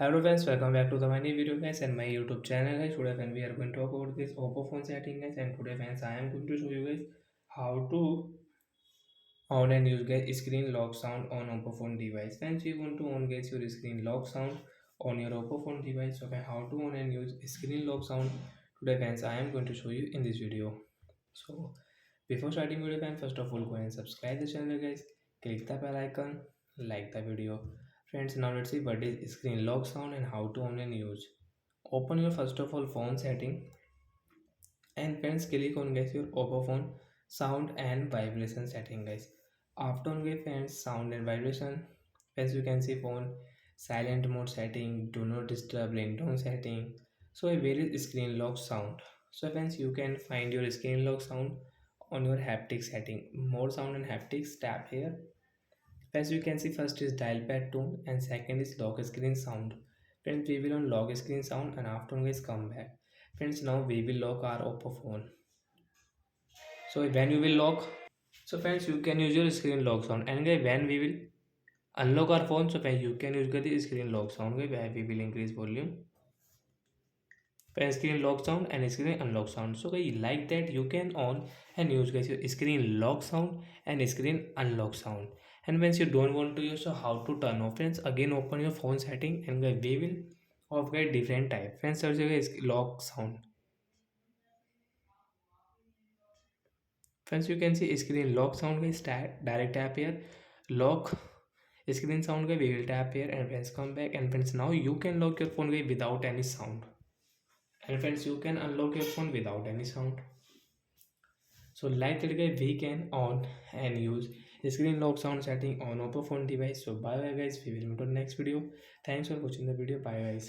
Hello friends, welcome back to my new video guys and my YouTube channel guys. Today friends, we are going to talk about this Oppo phone setting guys, and today friends I am going to show you guys how to on and use guys screen lock sound on Oppo phone device. Friends, you want to on guys your screen lock sound on your Oppo phone device. So friends, how to on and use screen lock sound today friends I am going to show you in this video. So before starting video friends, first of all go and subscribe the channel guys, click the bell icon, like the video. Friends, now let's see what is screen lock sound and how to on and use. Open your first of all phone setting and friends click on guys your Oppo phone sound and vibration setting guys. After on guys friends sound and vibration, friends you can see phone silent mode setting, do not disturb ringtone setting. So where is screen lock sound? So friends you can find your screen lock sound on your haptic setting, more sound and haptics, tap here. As you can see, first is dial pad tone and second is lock screen sound. Friends, we will on lock screen sound and afterwards come back. Friends, now we will lock our Oppo phone. So when you will lock, so friends, you can use your screen lock sound. And guys, when we will unlock our phone, so friends, you can use the screen lock sound. Guys, where we will increase volume. Screen lock sound and screen unlock sound. So guys, like that you can on and use guys your screen lock sound and screen unlock sound. And once you don't want to use, so how to turn off? Friends, again open your phone setting and guys we will off guys different type. Friends, search guys lock sound. Friends, you can see screen lock sound guys, direct tap here, lock screen sound guys, we will tap here and friends come back. And friends, now you can lock your phone guys without any sound. And friends, you can unlock your phone without any sound. So like that guys, we can on and use screen lock sound setting on Oppo phone device. So bye bye guys, we will meet on next video. Thanks for watching the video. Bye guys.